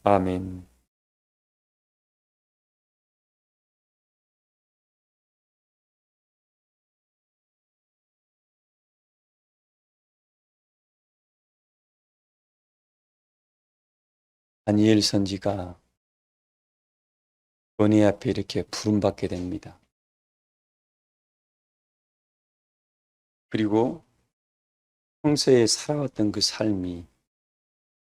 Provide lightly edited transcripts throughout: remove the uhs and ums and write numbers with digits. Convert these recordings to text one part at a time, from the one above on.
아멘. 다니엘 선지가 은혜 앞에 이렇게 부름받게 됩니다. 그리고 평소에 살아왔던 그 삶이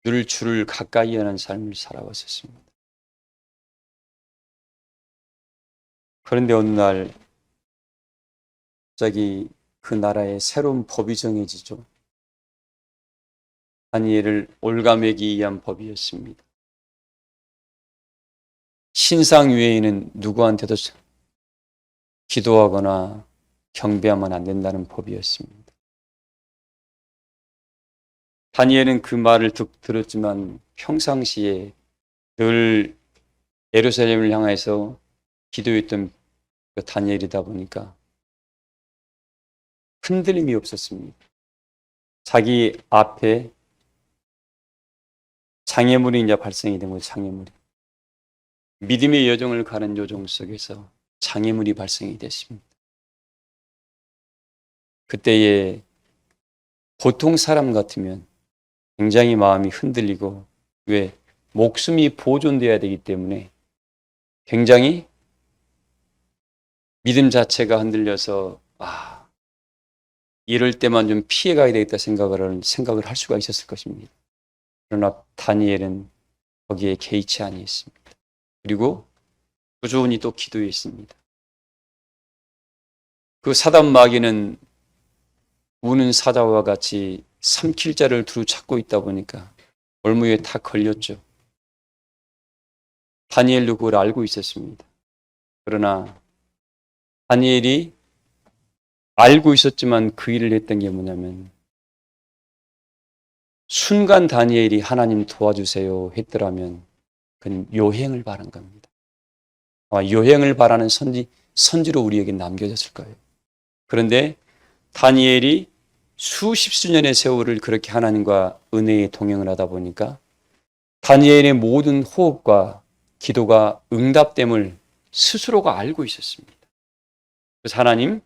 늘 주를 가까이 하는 삶을 살아왔었습니다. 그런데 어느 날 갑자기 그 나라에 새로운 법이 정해지죠. 다니엘을 올가매기 위한 법이었습니다. 신상 외에는 누구한테도 기도하거나 경배하면 안 된다는 법이었습니다. 다니엘은 그 말을 들었지만 평상시에 늘 예루살렘을 향해서 기도했던 그 다니엘이다 보니까 흔들림이 없었습니다. 자기 앞에 장애물이 이제 발생이 된 거죠. 장애물이. 믿음의 여정을 가는 요정 속에서 장애물이 발생이 됐습니다. 그때에 보통 사람 같으면 굉장히 마음이 흔들리고, 왜? 목숨이 보존돼야 되기 때문에 굉장히 믿음 자체가 흔들려서 이럴 때만 좀 피해가야 되겠다 생각을 할 수가 있었을 것입니다. 그러나 다니엘은 거기에 개의치 아니했습니다. 그리고 꾸준히 또 기도했습니다. 그 사단 마귀는 우는 사자와 같이 삼킬 자를 두루 찾고 있다 보니까 올무에 다 걸렸죠. 다니엘도 그걸 알고 있었습니다. 그러나 다니엘이 알고 있었지만 그 일을 했던 게 뭐냐면, 순간 다니엘이 하나님 도와주세요 했더라면 그는 요행을 바란 겁니다. 아마 요행을 바라는 선지로 우리에게 남겨졌을 거예요. 그런데 다니엘이 수십 수년의 세월을 그렇게 하나님과 은혜의 동행을 하다 보니까 다니엘의 모든 호흡과 기도가 응답됨을 스스로가 알고 있었습니다. 그래서 하나님,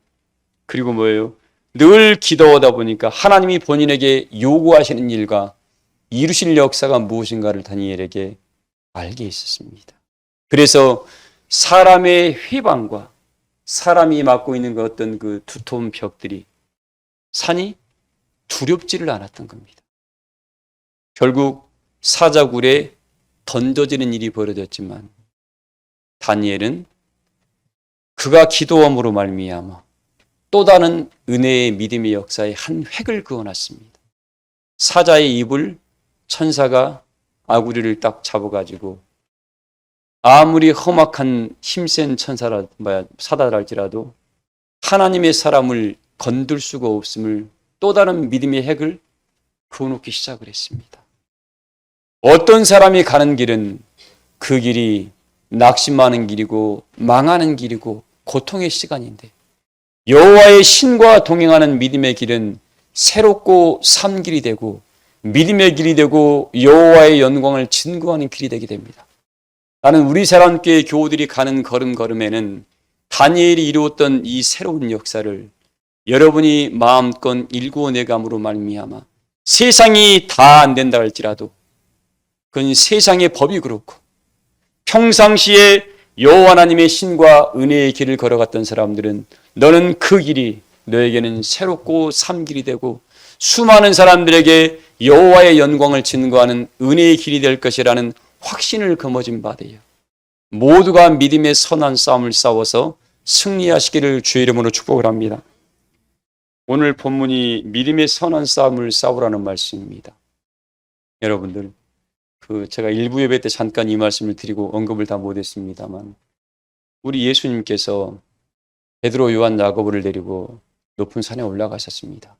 그리고 뭐예요? 늘 기도하다 보니까 하나님이 본인에게 요구하시는 일과 이루실 역사가 무엇인가를 다니엘에게 알게 했었습니다. 그래서 사람의 회방과 사람이 맡고 있는 그 어떤 그 두터운 벽들이, 산이 두렵지를 않았던 겁니다. 결국 사자굴에 던져지는 일이 벌어졌지만 다니엘은 그가 기도함으로 말미암아 또 다른 은혜의 믿음의 역사에 한 획을 그어놨습니다. 사자의 입을 천사가 아구리를 딱 잡아가지고 아무리 험악한 힘센 사다랄지라도 하나님의 사람을 건들 수가 없음을 또 다른 믿음의 핵을 그어놓기 시작을 했습니다. 어떤 사람이 가는 길은 그 길이 낙심하는 길이고 망하는 길이고 고통의 시간인데, 여호와의 신과 동행하는 믿음의 길은 새롭고 산 길이 되고 믿음의 길이 되고 여호와의 영광을 증거하는 길이 되게 됩니다. 나는 우리 사람교회 교우들이 가는 걸음걸음에는 다니엘이 이루었던 이 새로운 역사를 여러분이 마음껏 일구어내감으로 말미암아 세상이 다 안 된다 할지라도, 그건 세상의 법이 그렇고 평상시에 여호와 하나님의 신과 은혜의 길을 걸어갔던 사람들은 너는 그 길이 너에게는 새롭고 산 길이 되고 수많은 사람들에게 여호와의 영광을 증거하는 은혜의 길이 될 것이라는 확신을 거머쥔 바되요. 모두가 믿음의 선한 싸움을 싸워서 승리하시기를 주의 이름으로 축복을 합니다. 오늘 본문이 믿음의 선한 싸움을 싸우라는 말씀입니다. 여러분들, 제가 일부 예배 때 잠깐 이 말씀을 드리고 언급을 다 못했습니다만, 우리 예수님께서 베드로, 요한, 야고보를 데리고 높은 산에 올라가셨습니다.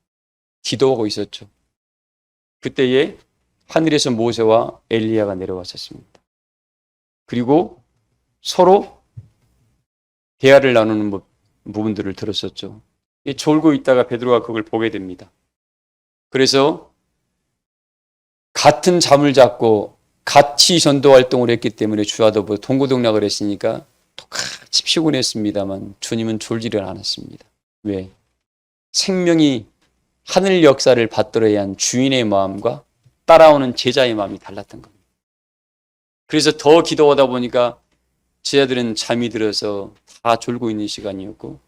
기도하고 있었죠. 그때에 하늘에서 모세와 엘리야가 내려왔었습니다. 그리고 서로 대화를 나누는 부분들을 들었었죠. 졸고 있다가 베드로가 그걸 보게 됩니다. 그래서 같은 잠을 잡고 같이 전도 활동을 했기 때문에 주와도 동고동락을 했으니까 똑같이 피곤했습니다만 주님은 졸지를 않았습니다. 왜? 생명이 하늘 역사를 받들어야 한 주인의 마음과 따라오는 제자의 마음이 달랐던 겁니다. 그래서 더 기도하다 보니까 제자들은 잠이 들어서 다 졸고 있는 시간이었고,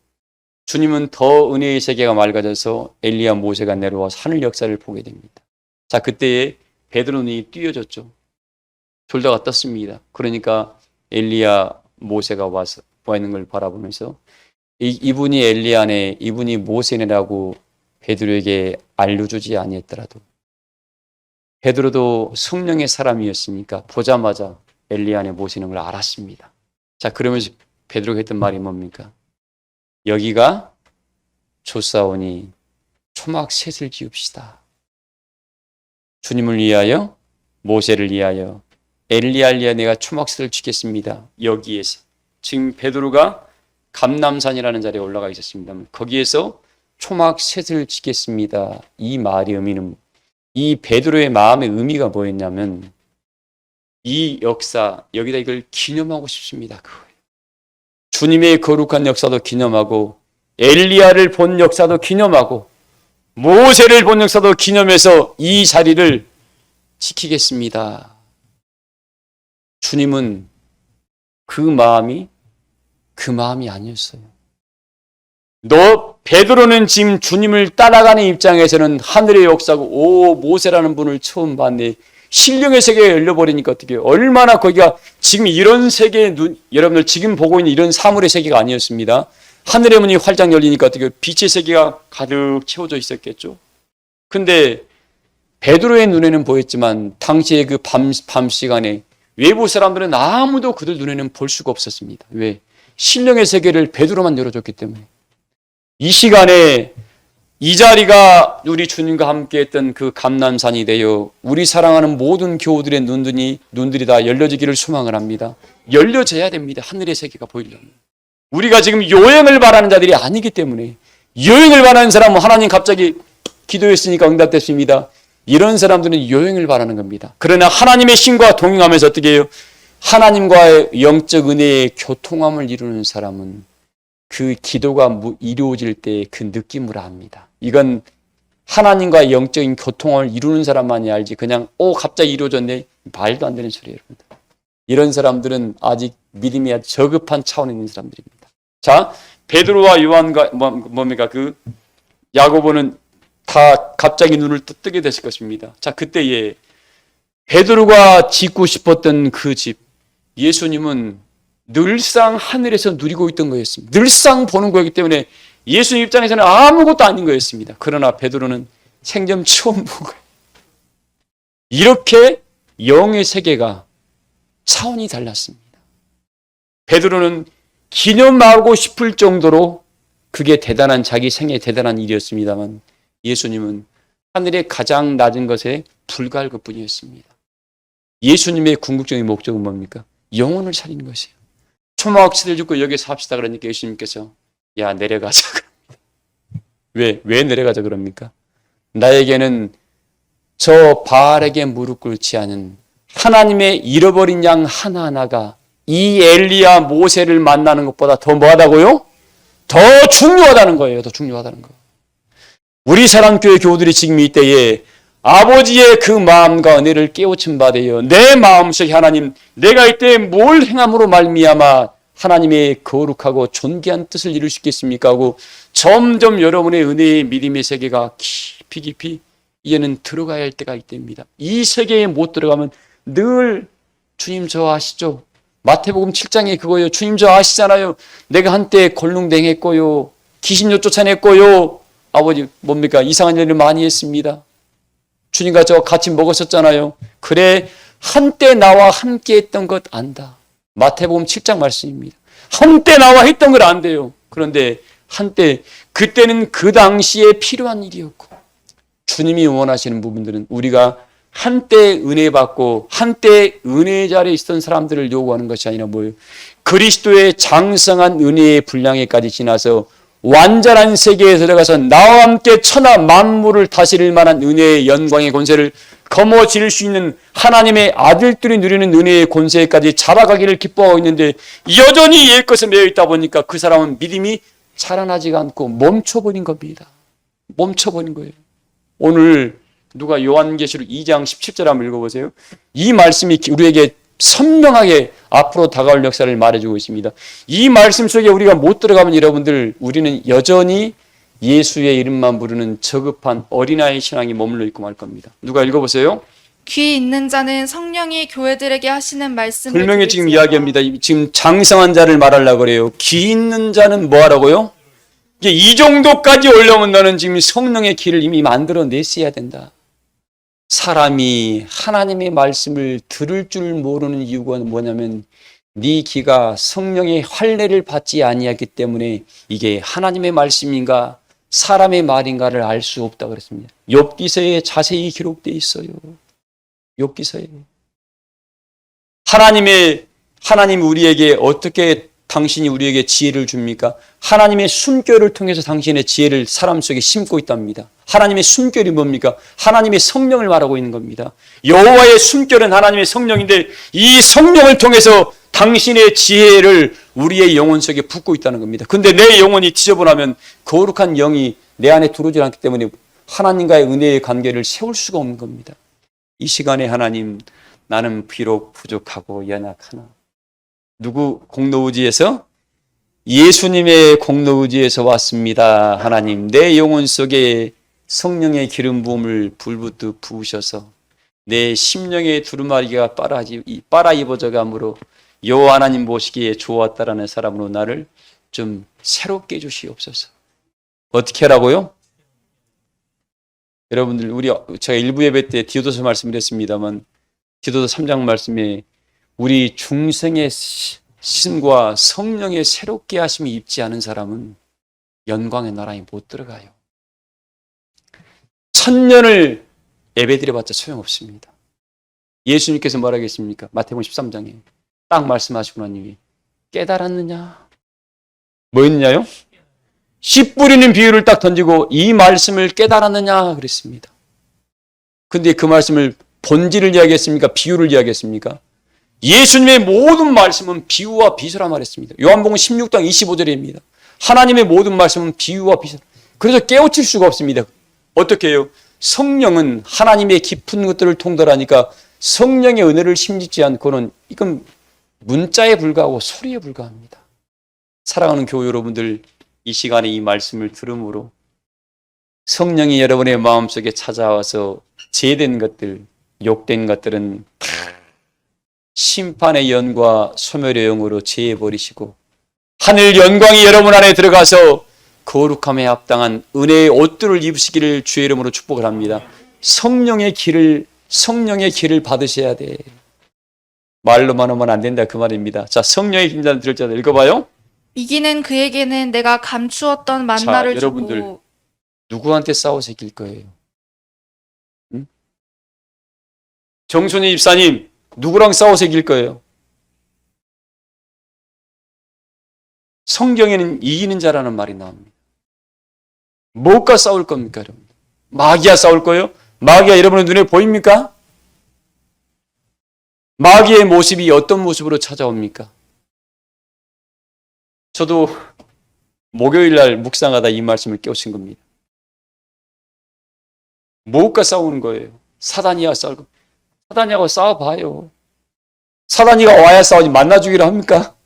주님은 더 은혜의 세계가 맑아져서 엘리야 모세가 내려와서 하늘 역사를 보게 됩니다. 자, 그때에 베드로 눈이 띄어졌죠. 졸다가 떴습니다. 그러니까 엘리야 모세가 와서 와 있는 걸 바라보면서 이분이 엘리야네, 이분이 모세네라고 베드로에게 알려주지 아니했더라도 베드로도 성령의 사람이었으니까 보자마자 엘리야네 모세는 걸 알았습니다. 자, 그러면서 베드로가 했던 말이 뭡니까? 여기가 조사오니 초막 셋을 지읍시다. 주님을 위하여, 모세를 위하여, 엘리야를 위하여 내가 초막셋을 짓겠습니다. 여기에서 지금 베드로가 감람산이라는 자리에 올라가 있었습니다. 거기에서 초막셋을 짓겠습니다. 이 말의 의미는, 이 베드로의 마음의 의미가 뭐였냐면, 이 역사 여기다 이걸 기념하고 싶습니다. 그거예요. 주님의 거룩한 역사도 기념하고, 엘리야를 본 역사도 기념하고, 모세를 본 역사도 기념해서 이 자리를 지키겠습니다. 주님은 그 마음이 아니었어요. 베드로는 지금 주님을 따라가는 입장에서는 하늘의 역사고, 오, 모세라는 분을 처음 봤네. 신령의 세계가 열려버리니까 어떻게 해요? 얼마나 거기가 지금 이런 세계의 여러분들 지금 보고 있는 이런 사물의 세계가 아니었습니다. 하늘의 문이 활짝 열리니까 어떻게 해요? 빛의 세계가 가득 채워져 있었겠죠. 근데 베드로의 눈에는 보였지만 당시에 그 밤 시간에 외부 사람들은 아무도 그들 눈에는 볼 수가 없었습니다. 왜? 신령의 세계를 베드로만 열어줬기 때문에. 이 시간에 이 자리가 우리 주님과 함께 했던 그 감람산이 되어 우리 사랑하는 모든 교우들의 눈들이 다 열려지기를 소망을 합니다. 열려져야 됩니다. 하늘의 세계가 보이려면. 우리가 지금 요행을 바라는 자들이 아니기 때문에, 요행을 바라는 사람은 하나님 갑자기 기도했으니까 응답됐습니다. 이런 사람들은 요행을 바라는 겁니다. 그러나 하나님의 신과 동행하면서 어떻게 해요? 하나님과의 영적 은혜의 교통함을 이루는 사람은 그 기도가 이루어질 때 그 느낌을 압니다. 이건 하나님과의 영적인 교통함을 이루는 사람만이 알지, 그냥 갑자기 이루어졌네, 말도 안 되는 소리예요. 이런 사람들은 아직 믿음이 아주 저급한 차원에 있는 사람들입니다. 자, 베드로와 요한과 뭡니까? 그 야고보는 다 갑자기 눈을 뜨게 됐을 것입니다. 자, 그때에 베드로가 짓고 싶었던 그 집, 예수님은 늘상 하늘에서 누리고 있던 거였습니다. 늘상 보는 거였기 때문에 예수님 입장에서는 아무것도 아닌 거였습니다. 그러나 베드로는 생전 처음 본 거예요. 이렇게 영의 세계가 차원이 달랐습니다. 베드로는 기념하고 싶을 정도로 그게 자기 생애의 대단한 일이었습니다만, 예수님은 하늘의 가장 낮은 것에 불과할 것뿐이었습니다. 예수님의 궁극적인 목적은 뭡니까? 영혼을 살리는 것이에요. 초막시대를 짓고 여기서 합시다 그러니까 예수님께서 야, 내려가자 그럽니다. 왜 내려가자 그럽니까? 나에게는 저 바알에게 무릎 꿇지 않은 하나님의 잃어버린 양 하나하나가 이 엘리야 모세를 만나는 것보다 더 뭐하다고요? 더 중요하다는 거예요. 더 중요하다는 거. 우리 사랑교회 교우들이 지금 이때에 아버지의 그 마음과 은혜를 깨우침 받아요. 내 마음속에 하나님, 내가 이때 뭘 행함으로 말미암아 하나님의 거룩하고 존귀한 뜻을 이룰 수 있겠습니까? 하고 점점 여러분의 은혜의 믿음의 세계가 깊이 이제는 들어가야 할 때가 이때입니다. 이 세계에 못 들어가면 늘 주님 저 아시죠? 마태복음 7장에 그거예요. 주님 저 아시잖아요. 내가 한때 골릉댕했고요. 귀신요 쫓아냈고요. 아버지 뭡니까? 이상한 일을 많이 했습니다. 주님과 저 같이 먹었었잖아요. 그래, 한때 나와 함께 했던 것 안다. 마태복음 7장 말씀입니다. 한때 나와 했던 걸 안돼요. 그런데 그때는 그 당시에 필요한 일이었고, 주님이 원하시는 부분들은 우리가 한때 은혜 받고 한때 은혜 자리에 있었던 사람들을 요구하는 것이 아니라 뭐예요? 그리스도의 장성한 은혜의 분량에까지 지나서 완전한 세계에 들어가서 나와 함께 천하 만물을 다스릴 만한 은혜의 영광의 권세를 거머쥘 수 있는 하나님의 아들들이 누리는 은혜의 권세까지 자라가기를 기뻐하고 있는데 여전히 옛것에 매여 있다 보니까 그 사람은 믿음이 자라나지가 않고 멈춰버린 겁니다. 멈춰버린 거예요. 오늘 누가 요한계시록 2장 17절 한번 읽어보세요. 이 말씀이 우리에게 선명하게 앞으로 다가올 역사를 말해주고 있습니다. 이 말씀 속에 우리가 못 들어가면 여러분들 우리는 여전히 예수의 이름만 부르는 저급한 어린아이 신앙이 머물러 있고 말 겁니다. 누가 읽어보세요. 귀 있는 자는 성령이 교회들에게 하시는 말씀을 분명히 지금 들을지어다. 이야기합니다. 지금 장성한 자를 말하려고 그래요. 귀 있는 자는 뭐 하라고요? 이제 이 정도까지 올려면 너는 지금 성령의 길을 이미 만들어냈어야 된다. 사람이 하나님의 말씀을 들을 줄 모르는 이유가 뭐냐면 네 귀가 성령의 할례를 받지 아니하기 때문에 이게 하나님의 말씀인가 사람의 말인가를 알 수 없다 그랬습니다. 욥기서에 자세히 기록되어 있어요. 욥기서에. 하나님 우리에게 어떻게 당신이 우리에게 지혜를 줍니까? 하나님의 숨결을 통해서 당신의 지혜를 사람 속에 심고 있답니다. 하나님의 숨결이 뭡니까? 하나님의 성령을 말하고 있는 겁니다. 여호와의 숨결은 하나님의 성령인데 이 성령을 통해서 당신의 지혜를 우리의 영혼 속에 붓고 있다는 겁니다. 근데 내 영혼이 지저분하면 거룩한 영이 내 안에 들어오지 않기 때문에 하나님과의 은혜의 관계를 세울 수가 없는 겁니다. 이 시간에 하나님, 나는 비록 부족하고 연약하나 누구 공로의지에서? 예수님의 공로의지에서 왔습니다. 하나님, 내 영혼 속에 성령의 기름 부음을 불붙듯 부으셔서 내 심령의 두루마리가 빨아 입어져 가므로 여호와 하나님 보시기에 좋았다라는 사람으로 나를 좀 새롭게 해주시옵소서. 어떻게 하라고요? 여러분들, 제가 일부 예배 때 디도서 말씀을 했습니다만 디도서 3장 말씀에 우리 중생의 신과 성령의 새롭게 하심이 입지 않은 사람은 영광의 나라에 못 들어가요. 1000년을 예배드려봤자 소용없습니다. 예수님께서 뭐라겠습니까? 마태복음 13장에 딱 말씀하시고 난 이후에 깨달았느냐? 뭐 했느냐요? 씨 뿌리는 비유를 딱 던지고 이 말씀을 깨달았느냐 그랬습니다. 근데 그 말씀을 본질을 이야기했습니까? 비유를 이야기했습니까? 예수님의 모든 말씀은 비유와 비유라 말했습니다. 요한복음 16장 25절입니다. 하나님의 모든 말씀은 비유와 비유. 그래서 깨우칠 수가 없습니다. 어떻게 해요? 성령은 하나님의 깊은 것들을 통달하니까 성령의 은혜를 심짓지 않고는 이건 문자에 불과하고 소리에 불과합니다. 사랑하는 교회 여러분들, 이 시간에 이 말씀을 들음으로 성령이 여러분의 마음속에 찾아와서 죄된 것들, 욕된 것들은 다 심판의 연과 소멸의 영으로 제해버리시고 하늘 영광이 여러분 안에 들어가서 거룩함에 합당한 은혜의 옷들을 입으시기를 주의 이름으로 축복을 합니다. 성령의 길을 받으셔야 돼. 말로만 하면 안 된다 그 말입니다. 자, 성령의 힘자는 들을 자들 읽어봐요. 이기는 그에게는 내가 감추었던 만나를 여러분들, 주고. 누구한테 싸워서 이길 거예요? 응? 정순희 집사님, 누구랑 싸워서 이길 거예요? 성경에는 이기는 자라는 말이 나옵니다. 무엇과 싸울 겁니까, 여러분? 마귀와 싸울 거예요? 마귀가 여러분의 눈에 보입니까? 마귀의 모습이 어떤 모습으로 찾아옵니까? 저도 목요일 날 묵상하다 이 말씀을 깨우친 겁니다. 무엇과 싸우는 거예요? 사단이와 싸울 겁니다. 사단이하고 싸워봐요. 사단이가 와야 싸우지 만나주기로 합니까?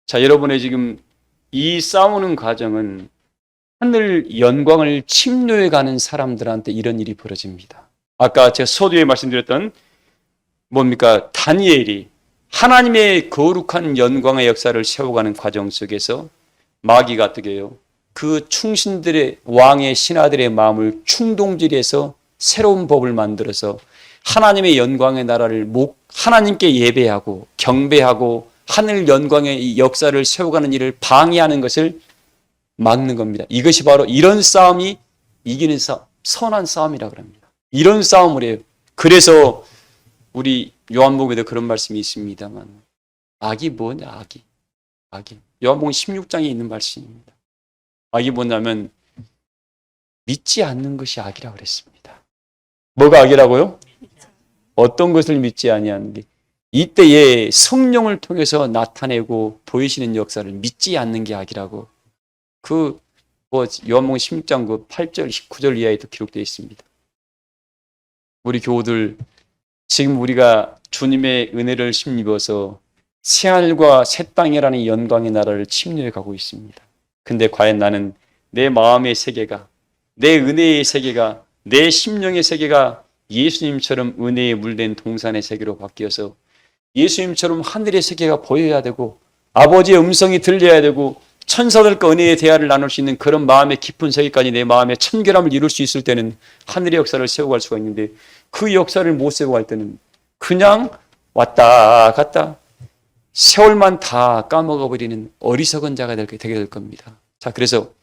자, 여러분의 지금 이 싸우는 과정은 하늘 영광을 침노해가는 사람들한테 이런 일이 벌어집니다. 아까 제가 서두에 말씀드렸던 뭡니까? 다니엘이 하나님의 거룩한 영광의 역사를 세워가는 과정 속에서 마귀가 어떻게 해요? 그 충신들의 왕의 신하들의 마음을 충동질해서 새로운 법을 만들어서 하나님의 영광의 나라를 하나님께 예배하고 경배하고 하늘 영광의 역사를 세워가는 일을 방해하는 것을 막는 겁니다. 이것이 바로 이런 싸움이 이기는 싸움, 선한 싸움이라고 합니다. 이런 싸움을 해요. 그래서 우리 요한복음에도 그런 말씀이 있습니다만 악이 뭐냐, 악이. 요한복음 16장에 있는 말씀입니다. 악이 뭐냐면 믿지 않는 것이 악이라고 그랬습니다. 뭐가 악이라고요? 어떤 것을 믿지 아니하는 게. 이때에 성령을 통해서 나타내고 보이시는 역사를 믿지 않는 게 악이라고. 요한복음 16장 8절, 19절 이하에도 기록되어 있습니다. 우리 교우들, 지금 우리가 주님의 은혜를 힘입어서 새하늘과 새 땅이라는 영광의 나라를 침노해 가고 있습니다. 근데 과연 나는 내 마음의 세계가, 내 은혜의 세계가, 내 심령의 세계가 예수님처럼 은혜에 물든 동산의 세계로 바뀌어서 예수님처럼 하늘의 세계가 보여야 되고 아버지의 음성이 들려야 되고 천사들과 은혜의 대화를 나눌 수 있는 그런 마음의 깊은 세계까지 내 마음의 청결함을 이룰 수 있을 때는 하늘의 역사를 세우고 갈 수가 있는데, 그 역사를 못 세우고 갈 때는 그냥 왔다 갔다 세월만 다 까먹어버리는 어리석은 자가 되게 될 겁니다. 자, 그래서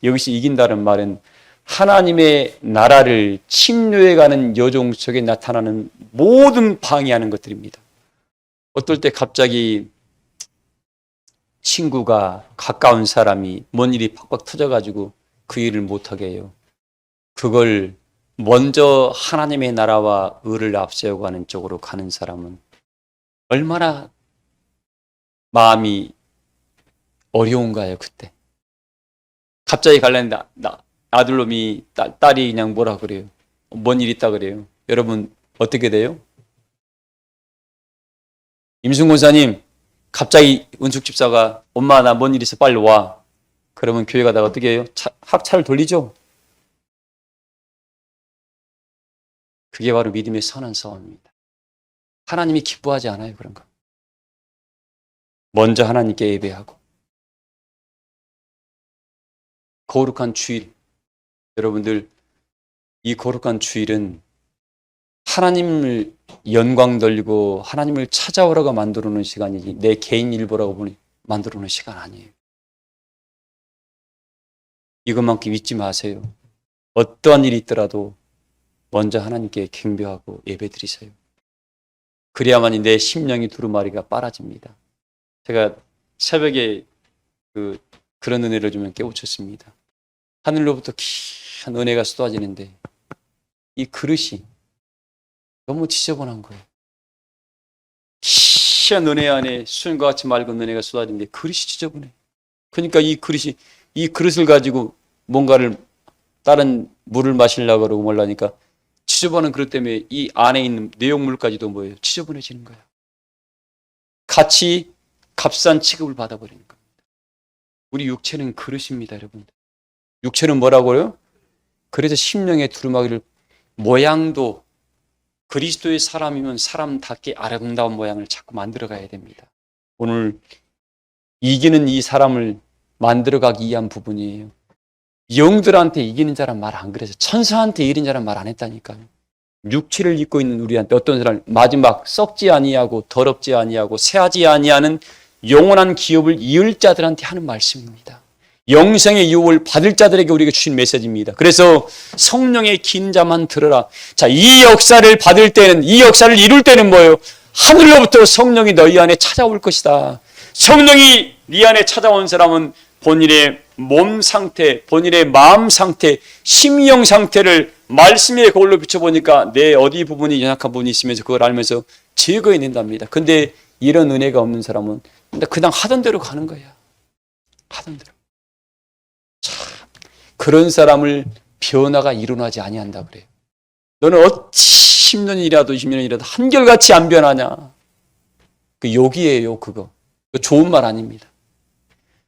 여기서 이긴다는 말은 하나님의 나라를 침노해가는 여종 속에 나타나는 모든 방해하는 것들입니다. 어떨 때 갑자기 친구가, 가까운 사람이 뭔 일이 팍팍 터져가지고 그 일을 못하게 해요. 그걸 먼저 하나님의 나라와 의를 앞세우고 하는 쪽으로 가는 사람은 얼마나 마음이 어려운가요, 그때. 갑자기 갈랬는데 아들놈이 딸이 그냥 뭐라 그래요. 뭔 일 있다 그래요. 여러분 어떻게 돼요? 임순 권사님, 갑자기 은숙 집사가 엄마 나 뭔 일 있어 빨리 와. 그러면 교회 가다가 어떻게 해요? 합차를 돌리죠. 그게 바로 믿음의 선한 싸움입니다. 하나님이 기뻐하지 않아요, 그런 거. 먼저 하나님께 예배하고. 거룩한 주일, 여러분들, 이 거룩한 주일은 하나님을 영광 돌리고 하나님을 찾아오라고 만들어 놓은 시간이지 내 개인 일 보라고 만들어 놓은 시간 아니에요. 이것만큼 잊지 마세요. 어떠한 일이 있더라도 먼저 하나님께 경배하고 예배드리세요. 그래야만이 내 심령이 두루마리가 빨아집니다. 제가 새벽에 그런 은혜를 좀 깨우쳤습니다. 하늘로부터 귀한 은혜가 쏟아지는데 이 그릇이 너무 지저분한 거예요. 귀한 은혜 안에 수연과 같이 맑은 은혜가 쏟아지는데 그릇이 지저분해. 그러니까 이 그릇을 가지고 뭔가를 다른 물을 마시려고 그러고 몰라니까 지저분한 그릇 때문에 이 안에 있는 내용물까지도 뭐예요? 지저분해지는 거예요. 같이 값싼 취급을 받아버리는 겁니다. 우리 육체는 그릇입니다, 여러분. 육체는 뭐라고요? 그래서 심령의 두루마기를 모양도 그리스도의 사람이면 사람답게 아름다운 모양을 자꾸 만들어가야 됩니다. 오늘 이기는 이 사람을 만들어가기 위한 부분이에요. 영들한테 이기는 자란 말 안 그래서 천사한테 이기는 자란 말 안 했다니까요. 육체를 입고 있는 우리한테 어떤 사람 마지막 썩지 아니하고 더럽지 아니하고 새하지 아니하는 영원한 기업을 이을 자들한테 하는 말씀입니다. 영생의 유업을 받을 자들에게 우리가 주신 메시지입니다. 그래서 성령의 긴 자만 들으라. 자, 이 역사를 받을 때는, 이 역사를 이룰 때는 뭐예요? 하늘로부터 성령이 너희 안에 찾아올 것이다. 성령이 네 안에 찾아온 사람은 본인의 몸 상태, 본인의 마음 상태, 심령 상태를 말씀의 거울로 비춰보니까 내 어디 부분이 연약한 부분이 있으면서 그걸 알면서 제거해낸답니다. 근데 이런 은혜가 없는 사람은 그냥 하던 대로 가는 거야. 하던 대로. 참, 그런 사람을 변화가 일어나지 아니한다 그래요. 너는 어찌 10년이라도 20년이라도 한결같이 안 변하냐. 그 욕이에요, 그거. 좋은 말 아닙니다.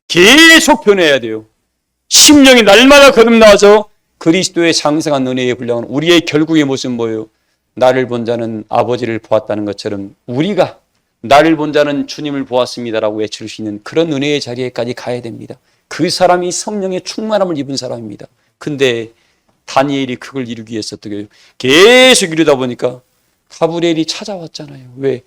계속 변해야 돼요. 심령이 날마다 거듭나와서 그리스도의 장성한 은혜에 분량한 우리의 결국의 모습은 뭐예요? 나를 본 자는 아버지를 보았다는 것처럼 우리가 나를 본 자는 주님을 보았습니다라고 외칠 수 있는 그런 은혜의 자리에까지 가야 됩니다. 그 사람이 성령의 충만함을 입은 사람입니다. 근데 다니엘이 그걸 이루기 위해서 어떻게 해요? 계속 이루다 보니까 가브리엘이 찾아왔잖아요. 왜?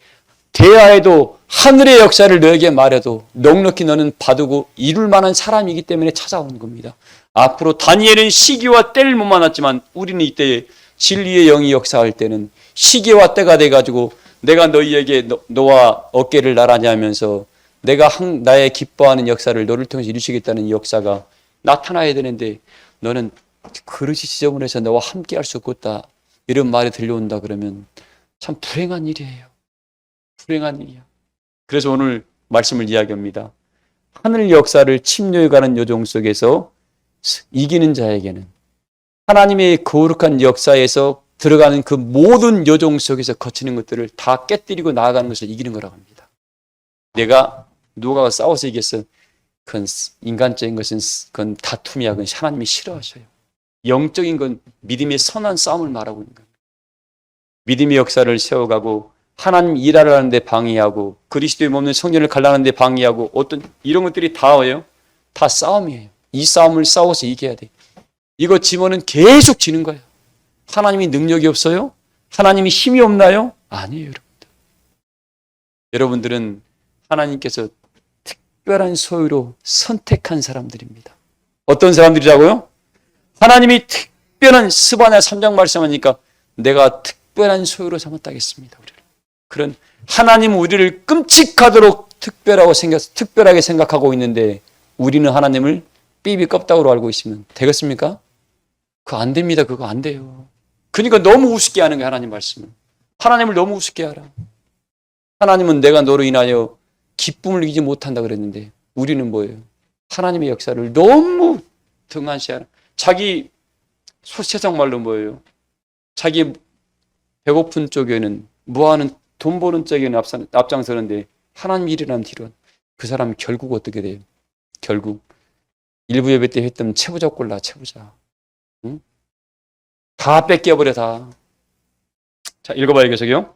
대하에도 하늘의 역사를 너에게 말해도 넉넉히 너는 받고 이룰 만한 사람이기 때문에 찾아온 겁니다. 앞으로 다니엘은 시기와 때를 못 만났지만 우리는 이때 진리의 영이 역사할 때는 시기와 때가 돼가지고 내가 너희에게 너와 어깨를 나란히 하면서 내가 나의 기뻐하는 역사를 너를 통해서 이루시겠다는 역사가 나타나야 되는데 너는 그릇이 지저분해서 너와 함께 할 수 없겠다. 이런 말이 들려온다 그러면 참 불행한 일이에요. 불행한 일이야. 그래서 오늘 말씀을 이야기합니다. 하늘 역사를 침노해가는 요정 속에서 이기는 자에게는 하나님의 거룩한 역사에서 들어가는 그 모든 요정 속에서 거치는 것들을 다 깨뜨리고 나아가는 것을 이기는 거라고 합니다. 내가 누가 싸워서 이겼어. 그건 인간적인 것은 그건 다툼이야. 그건 하나님이 싫어하셔요. 영적인 건 믿음의 선한 싸움을 말하고 있는 겁니다. 믿음의 역사를 세워가고 하나님 일하러 하는데 방해하고 그리스도의 몸의 성전을 갈라하는데 방해하고 어떤 이런 것들이 다예요. 다 싸움이에요. 이 싸움을 싸워서 이겨야 돼. 이거 지면은 계속 지는 거예요. 하나님이 능력이 없어요? 하나님이 힘이 없나요? 아니에요, 여러분들. 여러분들은 하나님께서 특별한 소유로 선택한 사람들입니다. 어떤 사람들이라고요? 하나님이 특별한 스바냐 3장 말씀하니까 내가 특별한 소유로 삼았다겠습니다. 우리를. 그런 하나님 우리를 끔찍하도록 특별하게 생각하고 있는데 우리는 하나님을 삐비 껍데기로 알고 있으면 되겠습니까? 그거 안 됩니다. 그거 안 돼요. 그러니까 너무 우습게 하는 거예요. 하나님 말씀을. 하나님을 너무 우습게 알아. 하나님은 내가 너로 인하여 기쁨을 이기지 못한다 그랬는데 우리는 뭐예요? 하나님의 역사를 너무 등한시하는 자기 세상 말로 뭐예요? 자기 배고픈 쪽에는 뭐하는 돈 버는 쪽에는 앞장서는데 하나님 일이라는 뒤로 그 사람이 결국 어떻게 돼요? 결국 일부 예배 때 했던 채부자 꼴라 채부자. 응? 다 뺏겨버려 다. 자 읽어봐요 계속요.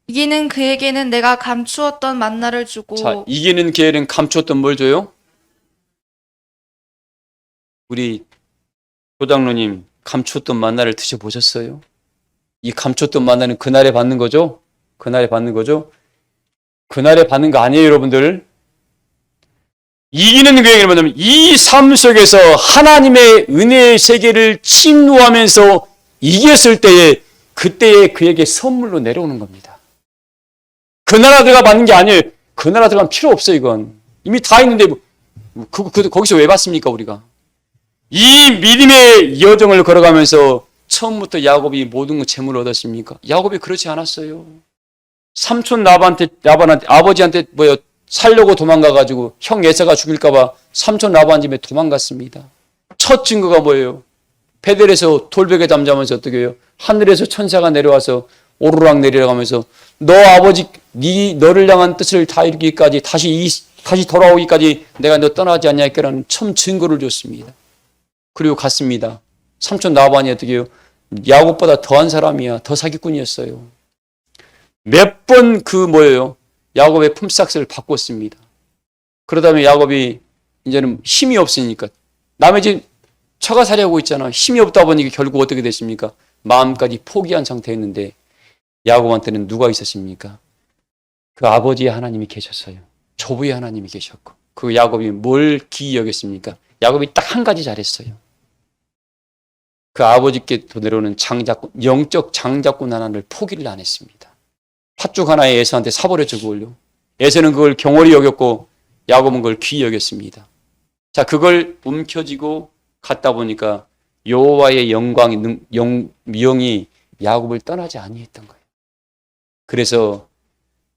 이기는 그에게는 내가 감추었던 만나를 주고 자 이기는 걔는 감추었던 뭘 줘요? 우리 조장로님 감추었던 만나를 드셔보셨어요? 이 감추었던 만나는 그날에 받는 거죠? 그날에 받는 거죠? 그날에 받는 거 아니에요 여러분들. 이기는 그에게는 뭐냐면 이 삶 속에서 하나님의 은혜의 세계를 침노하면서 이겼을 때에 그때에 그에게 선물로 내려오는 겁니다. 그 나라 들어가 받는 게 아니에요. 그 나라 들어가면 필요 없어요 이건. 이미 다 있는데 거기서 왜 받습니까 우리가. 이 믿음의 여정을 걸어가면서 처음부터 야곱이 모든 재물을 얻었습니까? 야곱이 그렇지 않았어요. 삼촌 라반한테 아버지한테 살려고 도망가가지고 형 에사가 죽일까봐 삼촌 라반 집에 도망갔습니다. 첫 증거가 뭐예요? 베델에서 돌베개 잠자면서 어떻게 해요? 하늘에서 천사가 내려와서 오르락 내리락 하면서 너 아버지 너를 향한 뜻을 다 이루기까지 다시 돌아오기까지 내가 너 떠나지 않냐라는 첨 증거를 줬습니다. 그리고 갔습니다. 삼촌 라반이 어떻게 해요? 야곱보다 더한 사람이야. 더 사기꾼이었어요. 몇 번 야곱의 품삯을 바꿨습니다. 그러다 야곱이 이제는 힘이 없으니까 남의 집 처가 살려고 있잖아. 힘이 없다 보니까 결국 어떻게 됐습니까? 마음까지 포기한 상태였는데 야곱한테는 누가 있었습니까? 그 아버지의 하나님이 계셨어요. 조부의 하나님이 계셨고 그 야곱이 뭘 기이 여겼습니까? 야곱이 딱 한 가지 잘했어요. 그 아버지께 내려오는 영적 장자꾼 하나를 포기를 안 했습니다. 팥죽 하나에 에서한테 사버렸죠 그걸요. 에서는 그걸 경홀히 여겼고 야곱은 그걸 귀히 여겼습니다. 자 그걸 움켜쥐고 갔다 보니까 여호와의 영이 야곱을 떠나지 아니했던 거예요. 그래서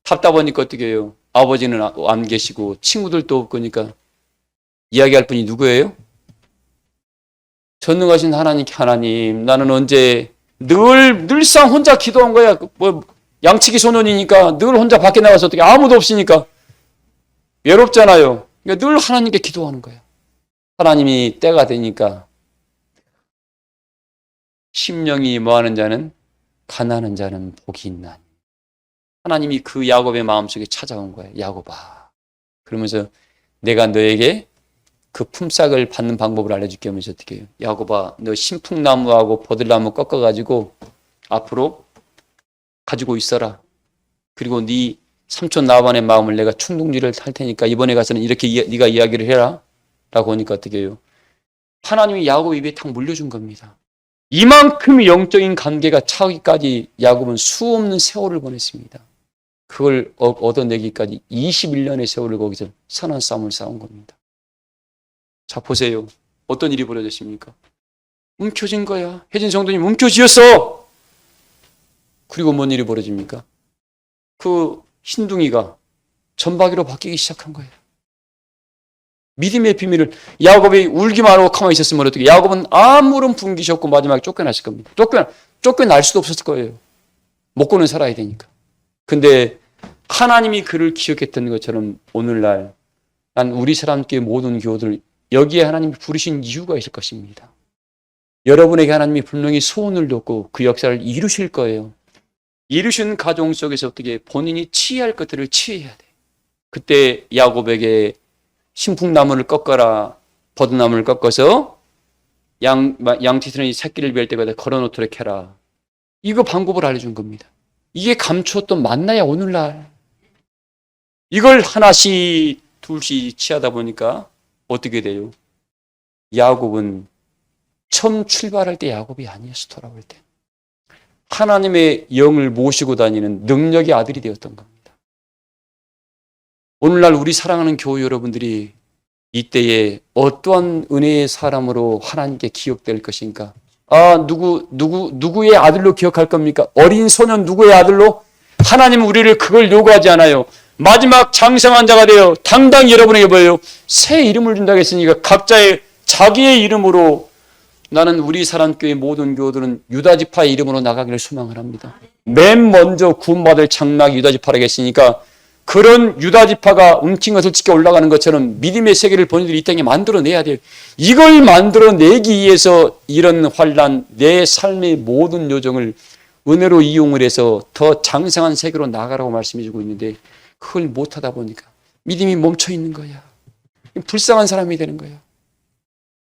답답하니까 어떻게 해요? 아버지는 안 계시고 친구들도 없고 그러니까 이야기할 분이 누구예요? 전능하신 하나님 나는 언제 늘상 혼자 기도한 거야. 양치기 소년이니까 늘 혼자 밖에 나가서 어떻게 아무도 없으니까 외롭잖아요. 그러니까 늘 하나님께 기도하는 거야. 하나님이 때가 되니까 심령이 뭐하는 자는 가난한 자는 복이 있나니. 하나님이 그 야곱의 마음속에 찾아온 거예요. 야곱아. 그러면서 내가 너에게 그 품삯을 받는 방법을 알려줄게 하면서 어떻게 해요? 야곱아 너 신풍나무하고 버들나무 꺾어가지고 앞으로 가지고 있어라. 그리고 네 삼촌 라반의 마음을 내가 충동질을 할 테니까 이번에 가서는 이렇게 네가 이야기를 해라. 라고 하니까 어떻게 해요? 하나님이 야곱 입에 탁 물려준 겁니다. 이만큼 영적인 관계가 차기까지 야곱은 수없는 세월을 보냈습니다. 그걸 얻어내기까지 21년의 세월을 거기서 선한 싸움을 싸운 겁니다. 자 보세요. 어떤 일이 벌어졌습니까? 움켜진 거야. 혜진 성도님 움켜쥐었어. 그리고 뭔 일이 벌어집니까? 그 흰둥이가 점박이로 바뀌기 시작한 거예요. 믿음의 비밀을, 야곱이 울기만 하고 가만히 있었으면 어떻게, 야곱은 아무런 분깃이 없고 마지막에 쫓겨났을 겁니다. 쫓겨날 수도 없었을 거예요. 먹고는 살아야 되니까. 근데 하나님이 그를 기억했던 것처럼 오늘날 난 우리 사람께 모든 교우들 여기에 하나님이 부르신 이유가 있을 것입니다. 여러분에게 하나님이 분명히 소원을 뒀고 그 역사를 이루실 거예요. 이루신 가정 속에서 어떻게 본인이 취할 것들을 취해야 돼. 그때 야곱에게 신풍나무를 꺾어라, 버드나무를 꺾어서 양티선이 새끼를 뵐 때마다 걸어놓도록 해라. 이거 방법을 알려준 겁니다. 이게 감추었던 만나야 오늘날. 이걸 하나씩 둘씩 취하다 보니까 어떻게 돼요? 야곱은 처음 출발할 때 야곱이 아니었어. 돌아올 때 하나님의 영을 모시고 다니는 능력의 아들이 되었던 겁니다. 오늘날 우리 사랑하는 교우 여러분들이 이때에 어떠한 은혜의 사람으로 하나님께 기억될 것인가? 누구의 아들로 기억할 겁니까? 어린 소년 누구의 아들로? 하나님은 우리를 그걸 요구하지 않아요. 마지막 장성한 자가 되어 당당히 여러분에게 보여요. 새 이름을 준다고 했으니까 각자의 자기의 이름으로. 나는 우리 사랑교회 모든 교우들은 유다지파의 이름으로 나가기를 소망을 합니다. 맨 먼저 구원받을 장막이 유다지파라고 했으니까 그런 유다지파가 움킨 것을 지켜 올라가는 것처럼 믿음의 세계를 본인들이 이 땅에 만들어내야 돼요. 이걸 만들어내기 위해서 이런 환난, 내 삶의 모든 요정을 은혜로 이용을 해서 더 장성한 세계로 나가라고 말씀해 주고 있는데 그걸 못하다 보니까 믿음이 멈춰 있는 거야. 불쌍한 사람이 되는 거야.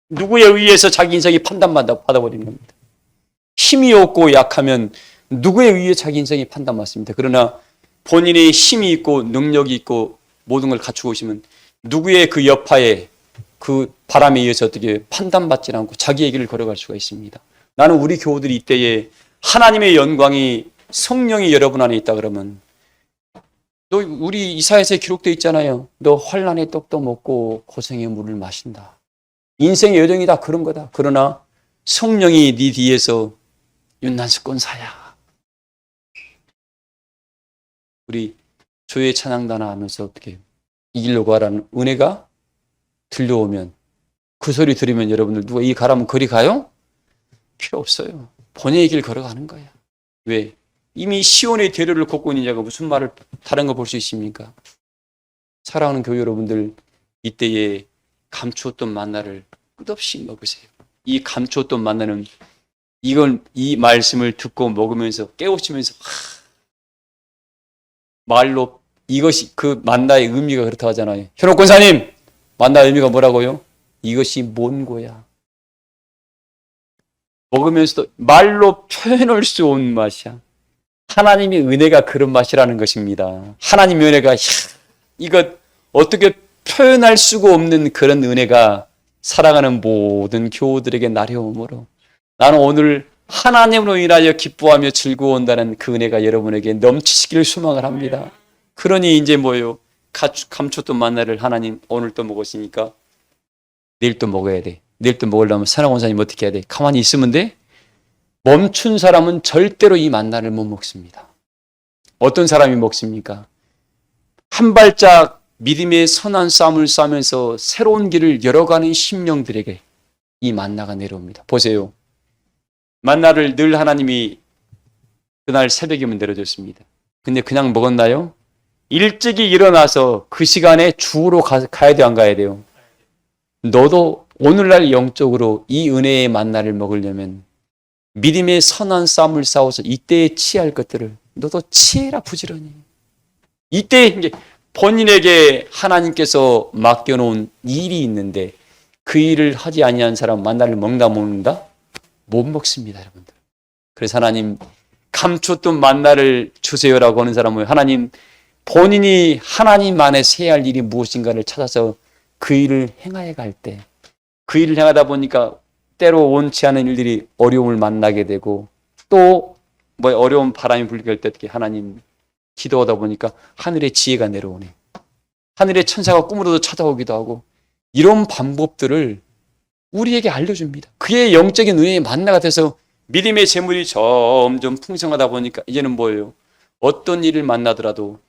누구에 의해서 자기 인생이 판단받아버리는 겁니다. 힘이 없고 약하면 누구에 의해 자기 인생이 판단받습니다. 그러나 본인의 힘이 있고 능력이 있고 모든 걸 갖추고 있으면 누구의 그 여파에 그 바람에 의해서 어떻게 판단받지 않고 자기의 길을 걸어갈 수가 있습니다. 나는 우리 교우들이 이때에 하나님의 영광이 성령이 여러분 안에 있다 그러면 너 우리 이사야서에 기록되어 있잖아요. 너 환난의 떡도 먹고 고생의 물을 마신다. 인생의 여정이 다 그런 거다. 그러나 성령이 네 뒤에서 윤난스권사야. 우리 조의 찬양단을 하면서 어떻게 이기려고 하라는 은혜가 들려오면 그 소리 들으면 여러분들 누가 이 가라면 거리 가요? 필요 없어요. 본인의 길 걸어가는 거야. 왜? 이미 시온의 대로를 걷고 있는 자가 무슨 말을 다른 거 볼 수 있습니까? 사랑하는 교회 여러분들 이때에 감추었던 만나를 끝없이 먹으세요. 이 감추었던 만나는 이 말씀을 듣고 먹으면서 깨우치면서 말로 이것이 그 만나의 의미가 그렇다 하잖아요. 현옥 권사님, 만나의 의미가 뭐라고요? 이것이 뭔 거야? 먹으면서도 말로 표현할 수 없는 맛이야. 하나님의 은혜가 그런 맛이라는 것입니다. 하나님의 은혜가 이것 어떻게 표현할 수가 없는 그런 은혜가 사랑하는 모든 교우들에게 나려오므로 나는 오늘 하나님으로 인하여 기뻐하며 즐거워한다는 그 은혜가 여러분에게 넘치시기를 소망을 합니다. 그러니 이제 뭐예요? 감췄던 만나를 하나님 오늘 또 먹었으니까 내일 또 먹어야 돼. 내일 또 먹으려면 사랑 원사님 어떻게 해야 돼? 가만히 있으면 돼? 멈춘 사람은 절대로 이 만나를 못 먹습니다. 어떤 사람이 먹습니까? 한 발짝 믿음의 선한 싸움을 싸면서 새로운 길을 열어가는 심령들에게 이 만나가 내려옵니다. 보세요. 만나를 늘 하나님이 그날 새벽이면 내려줬습니다. 근데 그냥 먹었나요? 일찍이 일어나서 그 시간에 주우러 가야 돼, 안 가야 돼요? 너도 오늘날 영적으로 이 은혜의 만나를 먹으려면 믿음의 선한 싸움을 싸워서 이때에 취할 것들을 너도 취해라 부지런히. 이때 이제 본인에게 하나님께서 맡겨놓은 일이 있는데 그 일을 하지 아니한 사람 만나를 먹는다 못 먹는다? 못 먹습니다, 여러분들. 그래서 하나님 감췄던 만나를 주세요라고 하는 사람은 하나님 본인이 하나님 안에 해야 할 일이 무엇인가를 찾아서 그 일을 행하여 갈 때 그 일을 행하다 보니까 때로 원치 않은 일들이 어려움을 만나게 되고 또 뭐 어려운 바람이 불게 할 때 어떻게 하나님 기도하다 보니까 하늘의 지혜가 내려오네. 하늘의 천사가 꿈으로도 찾아오기도 하고 이런 방법들을 우리에게 알려줍니다. 그의 영적인 은혜의 만나가 돼서 믿음의 재물이 점점 풍성하다 보니까 이제는 뭐예요? 어떤 일을 만나더라도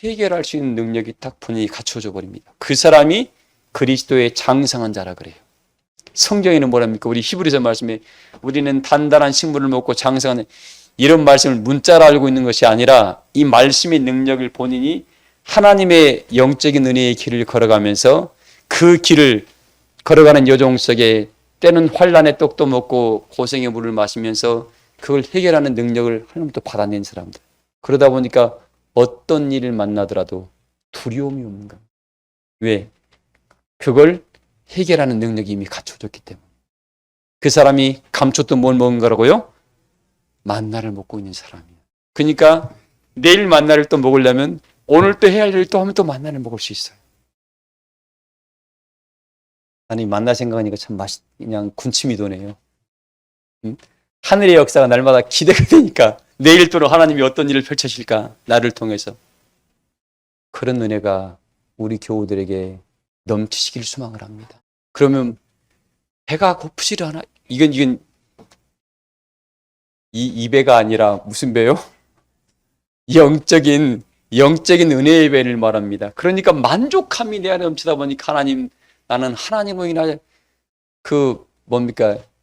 해결할 수 있는 능력이 딱 본인이 갖춰져 버립니다. 그 사람이 그리스도의 장성한 자라 그래요. 성경에는 뭐랍니까? 우리 히브리서 말씀에 우리는 단단한 식물을 먹고 장성한, 이런 말씀을 문자로 알고 있는 것이 아니라 이 말씀의 능력을 본인이 하나님의 영적인 은혜의 길을 걸어가면서 그 길을 걸어가는 여정 속에 때는 환란의 떡도 먹고 고생의 물을 마시면서 그걸 해결하는 능력을 하나님부터 받아낸 사람들. 그러다 보니까 어떤 일을 만나더라도 두려움이 없는 겁니다. 왜? 그걸 해결하는 능력이 이미 갖춰졌기 때문에. 그 사람이 감췄던 뭘 먹은 거라고요? 만나를 먹고 있는 사람이에요. 그러니까 내일 만나를 또 먹으려면 오늘 또 해야 할 일을 또 하면 또 만나를 먹을 수 있어요. 아니, 만나 생각하니까 참 그냥 군침이 도네요. 하늘의 역사가 날마다 기대가 되니까 내일 또 하나님이 어떤 일을 펼쳐실까, 나를 통해서. 그런 은혜가 우리 교우들에게 넘치시길 소망을 합니다. 그러면 배가 고프지를 않아. 이건 이 배가 아니라 무슨 배요? 영적인 은혜의 배를 말합니다. 그러니까 만족함이 내 안에 넘치다 보니까 하나님, 나는 하나님으로 인하여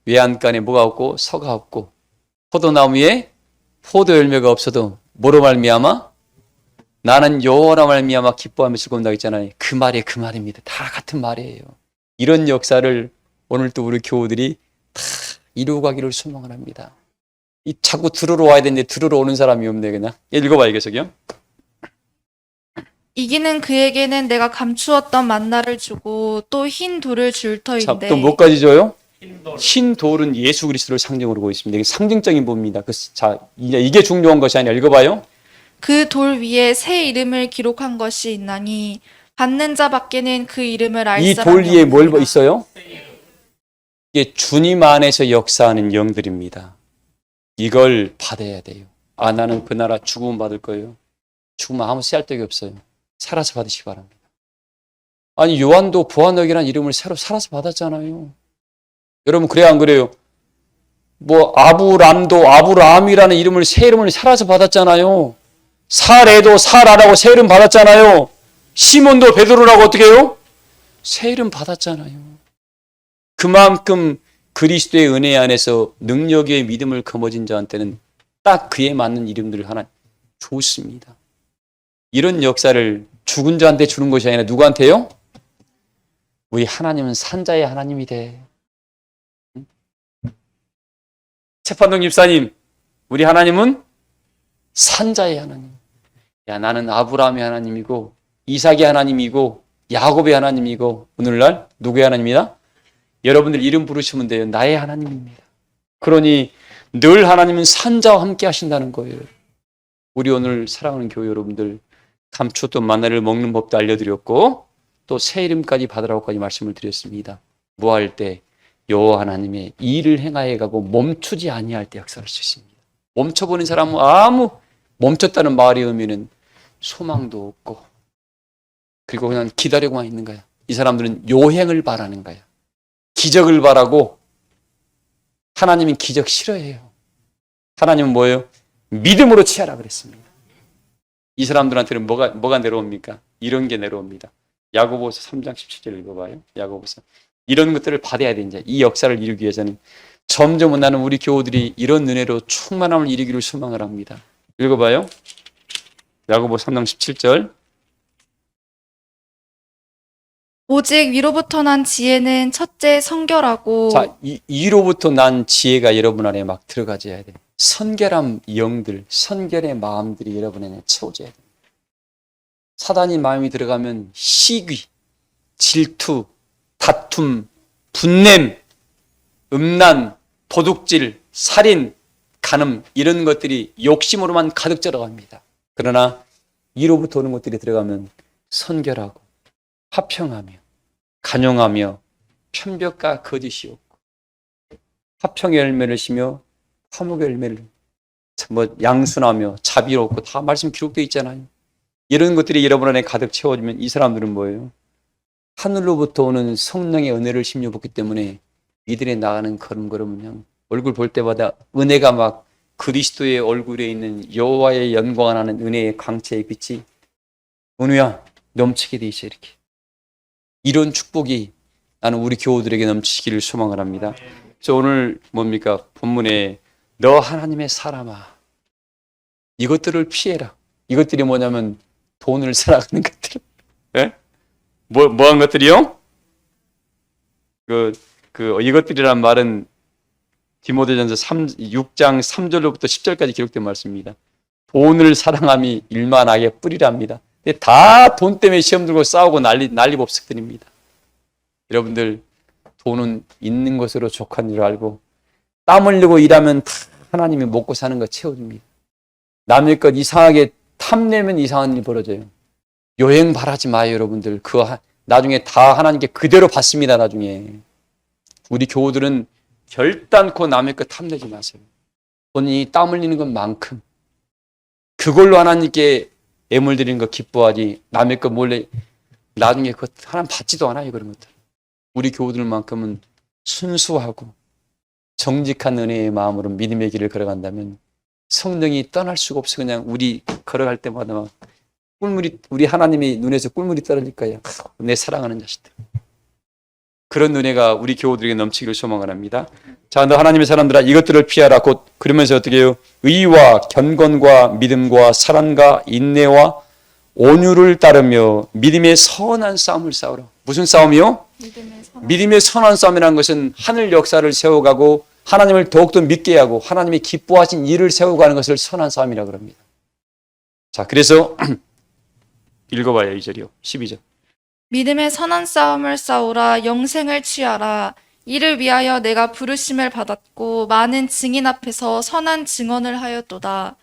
외양간에 뭐가 없고 서가 없고 포도나무에 포도 열매가 없어도 뭐로 말미암아? 나는 여호와로 말미암아 기뻐하며 즐거운다 했잖아요. 그 말입니다. 다 같은 말이에요. 이런 역사를 오늘 또 우리 교우들이 다 이루어 가기를 소망을 합니다. 자꾸 들으러 와야 되는데 들으러 오는 사람이 없네. 그냥 읽어봐, 이게 저기요. 이기는 그에게는 내가 감추었던 만나를 주고 또 흰 돌을 줄 터인데. 또 뭐까지 줘요? 흰 돌은 예수 그리스도를 상징으로 보고 있습니다. 이게 상징적인 부분입니다. 이게 중요한 것이 아니라 읽어봐요. 그 돌 위에 새 이름을 기록한 것이 있나니 받는 자밖에는 그 이름을 알 이 사람이 돌 위에 뭘 없느니라. 있어요? 이게 주님 안에서 역사하는 영들입니다. 이걸 받아야 돼요. 나는 그 나라 죽음 받을 거예요. 죽으면 아무 쓰잘데기 없어요. 살아서 받으시기 바랍니다. 아니, 요한도 보아너기라는 이름을 새로 살아서 받았잖아요. 여러분, 그래야 안 그래요? 아브람이라는 이름을, 새 이름을 살아서 받았잖아요. 사레도 사라라고 새 이름 받았잖아요. 시몬도 베드로라고 어떻게 해요? 새 이름 받았잖아요. 그만큼 그리스도의 은혜 안에서 능력의 믿음을 거머쥔 자한테는 딱 그에 맞는 이름들을 하나 줬습니다. 이런 역사를 죽은 자한테 주는 것이 아니라 누구한테요? 우리 하나님은 산자의 하나님이 돼. 채판동 집사님, 우리 하나님은 산자의 하나님. 나는 아브라함의 하나님이고 이삭의 하나님이고 야곱의 하나님이고 오늘날 누구의 하나님이다? 여러분들 이름 부르시면 돼요. 나의 하나님입니다. 그러니 늘 하나님은 산자와 함께 하신다는 거예요. 우리 오늘 사랑하는 교회 여러분들, 감추었던 만나를 먹는 법도 알려드렸고 또 새 이름까지 받으라고까지 말씀을 드렸습니다. 뭐 할 때? 여호와 하나님의 일을 행하여 가고 멈추지 아니할 때 역사할 수 있습니다. 멈춰버린 사람은 멈췄다는 말의 의미는 소망도 없고 그리고 그냥 기다리고만 있는 거야. 이 사람들은 요행을 바라는 거야. 기적을 바라고. 하나님은 기적 싫어해요. 하나님은 뭐예요? 믿음으로 취하라 그랬습니다. 이 사람들한테는 뭐가 내려옵니까? 이런 게 내려옵니다. 야고보서 3장 17절 읽어봐요. 야고보서. 이런 것들을 받아야 돼. 이제 이 역사를 이루기 위해서는 점점 나는 우리 교우들이 이런 은혜로 충만함을 이루기를 소망을 합니다. 읽어봐요. 야고보서 3장 17절. 오직 위로부터 난 지혜는 첫째 성결하고. 자, 위로부터 난 지혜가 여러분 안에 막 들어가져야 돼. 선결한 영들, 선결의 마음들이 여러분 안에 채워져야 돼. 사단이 마음이 들어가면 시기, 질투, 다툼, 분냄, 음란, 도둑질, 살인, 간음 이런 것들이 욕심으로만 가득 들어갑니다. 그러나 이로부터 오는 것들이 들어가면 선결하고 화평하며 간용하며 편벽과 거짓이 없고 화평의 열매를 시며 화목의 열매를 양순하며 자비롭고 다 말씀 기록되어 있잖아요. 이런 것들이 여러분 안에 가득 채워지면 이 사람들은 뭐예요? 하늘로부터 오는 성령의 은혜를 심려받기 때문에 이들의 나가는 걸음걸음은 그냥 얼굴 볼 때마다 은혜가 막 그리스도의 얼굴에 있는 여호와의 영광을 하는 은혜의 광채의 빛이 은우야 넘치게 돼 있어. 이렇게 이런 축복이 나는 우리 교우들에게 넘치기를 소망을 합니다. 그래서 오늘 뭡니까? 본문에 너 하나님의 사람아 이것들을 피해라. 이것들이 뭐냐면 돈을 살아가는 것들. 예? 뭐한 것들이요? 이것들이란 말은 디모데전서 6장 3절로부터 10절까지 기록된 말씀입니다. 돈을 사랑함이 일만 악의 뿌리랍니다. 다 돈 때문에 시험 들고 싸우고 난리법석들입니다. 여러분들 돈은 있는 것으로 족한 줄 알고 땀 흘리고 일하면 다 하나님이 먹고 사는 거 채워줍니다. 남의 것 이상하게 탐내면 이상한 일 벌어져요. 여행 바라지 마요, 여러분들. 나중에 다 하나님께 그대로 받습니다, 나중에. 우리 교우들은 결단코 남의 것 탐내지 마세요. 본인이 땀 흘리는 것만큼 그걸로 하나님께 애물 드리는 거 기뻐하지 남의 것 몰래 나중에 그거 하나님 받지도 않아요, 그런 것들. 우리 교우들만큼은 순수하고 정직한 은혜의 마음으로 믿음의 길을 걸어간다면 성령이 떠날 수가 없어. 그냥 우리 걸어갈 때마다 막 우리 하나님이 눈에서 꿀물이 떨어질 거야. 내 사랑하는 자식들. 그런 은혜가 우리 교우들에게 넘치기를 소망을 합니다. 자, 너 하나님의 사람들아 이것들을 피하라. 곧 그러면서 어떻게 해요? 의와 경건과 믿음과 사랑과 인내와 온유를 따르며 믿음의 선한 싸움을 싸우라. 무슨 싸움이요? 믿음의 선한 싸움이라는 것은 하늘 역사를 세워가고 하나님을 더욱더 믿게 하고 하나님이 기뻐하신 일을 세워가는 것을 선한 싸움이라고 합니다. 자, 그래서 읽어봐요. 2절이요. 12절. 믿음의 선한 싸움을 싸우라. 영생을 취하라. 이를 위하여 내가 부르심을 받았고 많은 증인 앞에서 선한 증언을 하였도다.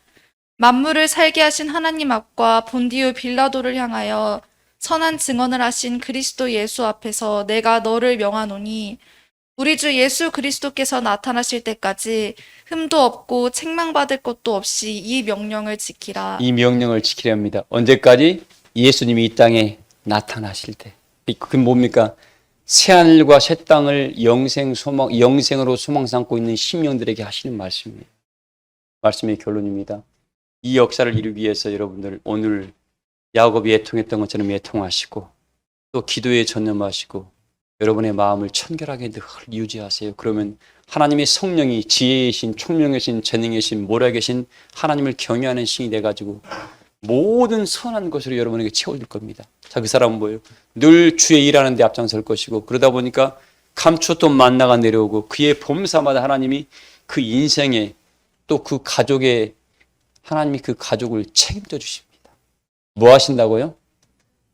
만물을 살게 하신 하나님 앞과 본디오 빌라도를 향하여 선한 증언을 하신 그리스도 예수 앞에서 내가 너를 명하노니 우리 주 예수 그리스도께서 나타나실 때까지 흠도 없고 책망받을 것도 없이 이 명령을 지키라. 이 명령을 지키려 합니다. 언제까지? 예수님이 이 땅에 나타나실 때. 그게 뭡니까? 새하늘과 새 땅을 영생으로 소망 삼고 있는 심령들에게 하시는 말씀입니다. 말씀의 결론입니다. 이 역사를 이루기 위해서 여러분들 오늘 야곱이 애통했던 것처럼 애통하시고 또 기도에 전념하시고 여러분의 마음을 청결하게 늘 유지하세요. 그러면 하나님의 성령이 지혜이신 총명이신 재능이신 모략이신 하나님을 경외하는 신이 돼가지고 모든 선한 것으로 여러분에게 채워질 겁니다. 자, 그 사람은 뭐예요? 늘 주의 일하는 데 앞장설 것이고 그러다 보니까 감추었던 만나가 내려오고 그의 범사마다 하나님이 그 인생에 또 그 가족의 하나님이 그 가족을 책임져 주십니다. 뭐 하신다고요?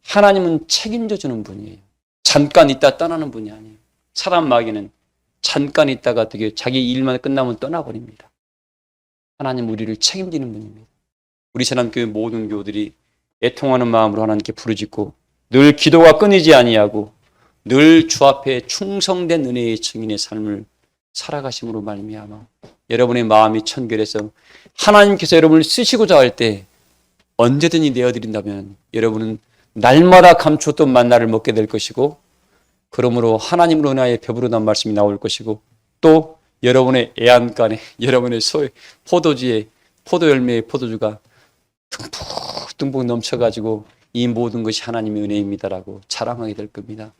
하나님은 책임져 주는 분이에요. 잠깐 있다 떠나는 분이 아니에요. 사람 마귀는 잠깐 있다가 어떻게 자기 일만 끝나면 떠나버립니다. 하나님 우리를 책임지는 분입니다. 우리 세남교회 모든 교우들이 애통하는 마음으로 하나님께 부르짖고 늘 기도가 끊이지 아니하고 늘 주 앞에 충성된 은혜의 증인의 삶을 살아가심으로 말미암아 여러분의 마음이 청결해서 하나님께서 여러분을 쓰시고자 할 때 언제든지 내어드린다면 여러분은 날마다 감추었던 만나를 먹게 될 것이고 그러므로 하나님으로 인하여 배부르다는 말씀이 나올 것이고 또 여러분의 애안간에 여러분의 포도주에 포도열매의 포도주가 듬뿍 넘쳐가지고 이 모든 것이 하나님의 은혜입니다라고 자랑하게 될 겁니다.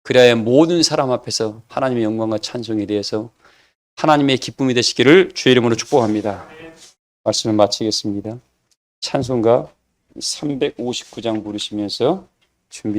그래야 모든 사람 앞에서 하나님의 영광과 찬송에 대해서 하나님의 기쁨이 되시기를 주의 이름으로 축복합니다. 말씀을 마치겠습니다. 찬송가 359장 부르시면서 준비